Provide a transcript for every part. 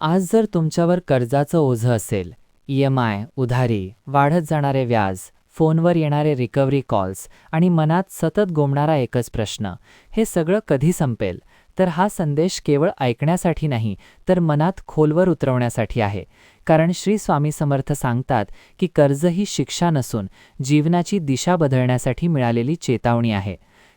आज जर तुमच्यावर कर्जाचं ओझं असेल, EMI, उधारी, वाढत जाणारे व्याज, फोनवर येणारे रिकव्हरी कॉल्स आणि मनात सतत गोमणारा एकच प्रश्न, हे सगळं कधी संपेल? तर हा संदेश केवळ ऐकण्यासाठी नाही, तर मनात खोलवर उतरवण्यासाठी आहे. कारण श्री स्वामी समर्थ सांगतात की कर्ज ही शिक्षा नसून जीवनाची दिशा बदलण्यासाठी मिळालेली चेतावणी आहे.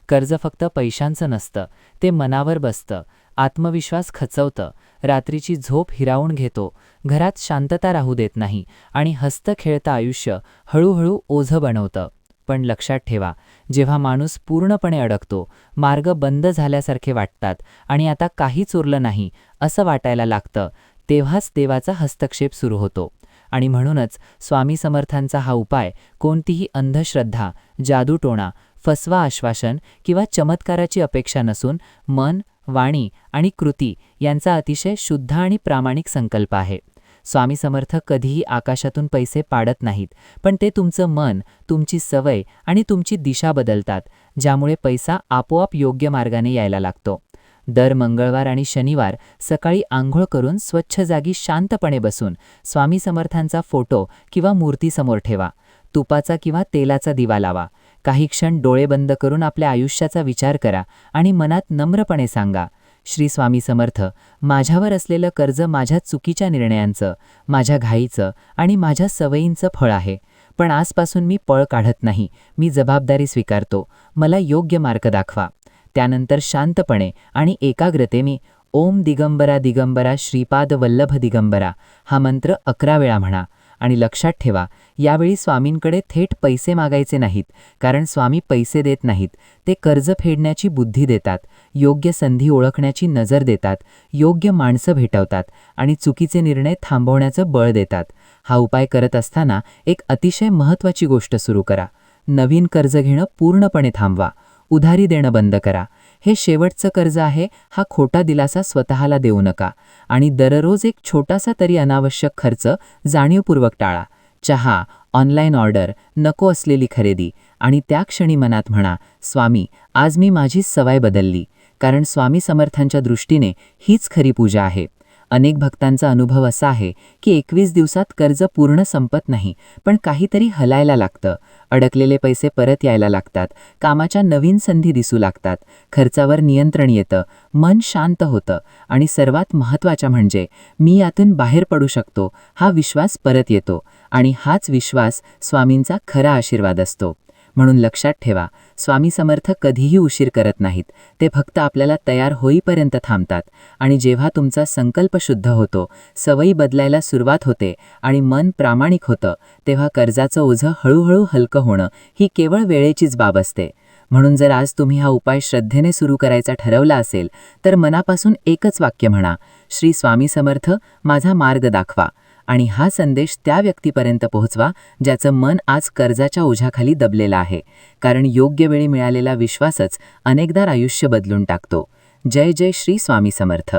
कर्ज फक्त पैशांचं नसतं, ते मनावर बसतं, आत्मविश्वास खचवतं, रात्रीची झोप हिरावून घेतो, घरात शांतता राहू देत नाही आणि हसतं-खेळतं आयुष्य हळूहळू ओझं बनवतं. पण लक्षात ठेवा, जेव्हा माणूस पूर्णपणे अडकतो, मार्ग बंद झाल्यासारखे वाटतात आणि आता काहीच उरलं नाही असं वाटायला लागतं, तेव्हाच देवाचा हस्तक्षेप सुरू होतो. आणि म्हणूनच स्वामी समर्थांचा हा उपाय कोणतीही अंधश्रद्धा, जादूटोणा, फसवा आश्वासन किंवा चमत्काराची अपेक्षा नसून मन, वाणी आणि कृती यांचा अतिशय शुद्ध आणि प्रामाणिक संकल्प आहे. स्वामी समर्थ कधीही आकाशातून पैसे पाडत नाहीत, पण ते तुमचं मन, तुमची सवय आणि तुमची दिशा बदलतात, ज्यामुळे पैसा आपोआप योग्य मार्गाने यायला लागतो. दर मंगळवार आणि शनिवार सकाळी आंघोळ करून स्वच्छ जागी शांतपणे बसून स्वामी समर्थांचा फोटो किंवा मूर्तीसमोर ठेवा. तुपाचा किंवा तेलाचा दिवा लावा. काही क्षण डोळे बंद करून आपल्या आयुष्याचा विचार करा आणि मनात नम्रपणे सांगा, श्री स्वामी समर्थ, माझ्यावर असलेलं कर्ज माझ्या चुकीच्या निर्णयांचं, माझ्या घाईचं आणि माझ्या सवयींचं फळ आहे. पण आजपासून मी पळ काढत नाही, मी जबाबदारी स्वीकारतो. मला योग्य मार्ग दाखवा. त्यानंतर शांतपणे आणि एकाग्रतेने ओम दिगंबरा दिगंबरा श्रीपाद वल्लभ दिगंबरा हा मंत्र 11 वेळा म्हणा. आणि लक्षात ठेवा, यावेळी स्वामींकडे थेट पैसे मागायचे नाहीत, कारण स्वामी पैसे देत नाहीत, ते कर्ज फेडण्याची बुद्धी देतात, योग्य संधी ओळखण्याची नजर देतात, योग्य माणसं भेटवतात आणि चुकीचे निर्णय थांबवण्याचं बळ देतात. हा उपाय करत असताना एक अतिशय महत्त्वाची गोष्ट सुरू करा. नवीन कर्ज घेणं पूर्णपणे थांबवा. उधारी देणं बंद करा. हे शेवटचं कर्ज आहे हा खोटा दिलासा स्वतःला देऊ नका. आणि दररोज एक छोटासा तरी अनावश्यक खर्च जाणीवपूर्वक टाळा. चहा, ऑनलाईन ऑर्डर, नको असलेली खरेदी आणि त्या क्षणी मनात म्हणा, स्वामी, आज मी माझी सवय बदलली. कारण स्वामी समर्थांच्या दृष्टीने हीच खरी पूजा आहे. अनेक भक्तांचा अनुभव असा आहे की 21 दिवसात कर्ज पूर्ण संपत नाही, पण काहीतरी हलायला लागतं. अडकलेले पैसे परत यायला लागतात, कामाच्या नवीन संधी दिसू लागतात, खर्चावर नियंत्रण येतं, मन शांत होतं आणि सर्वात महत्त्वाचं म्हणजे मी यातून बाहेर पडू शकतो हा विश्वास परत येतो. आणि हाच विश्वास स्वामींचा खरा आशीर्वाद असतो. म्हणून लक्षात ठेवा, स्वामी समर्थ कधीही उशीर करत नाहीत. ते फक्त आपल्याला तयार होईपर्यंत थांबतात. आणि जेव्हा तुमचा संकल्प शुद्ध होतो, सवयी बदलायला सुरुवात होते आणि मन प्रामाणिक होतं, तेव्हा कर्जाचं ओझं हळूहळू हलकं होणं ही केवळ वेळेचीच बाब असते. म्हणून जर आज तुम्ही हा उपाय श्रद्धेने सुरू करायचा ठरवला असेल, तर मनापासून एकच वाक्य म्हणा, श्री स्वामी समर्थ, माझा मार्ग दाखवा. आणि हा संदेश त्या व्यक्तीपर्यंत पोहोचवा ज्याचं मन आज कर्जाच्या ओझ्याखाली दबलेलं आहे. कारण योग्य वेळी मिळालेला विश्वासच अनेकदा आयुष्य बदलून टाकतो. जय जय श्री स्वामी समर्थ.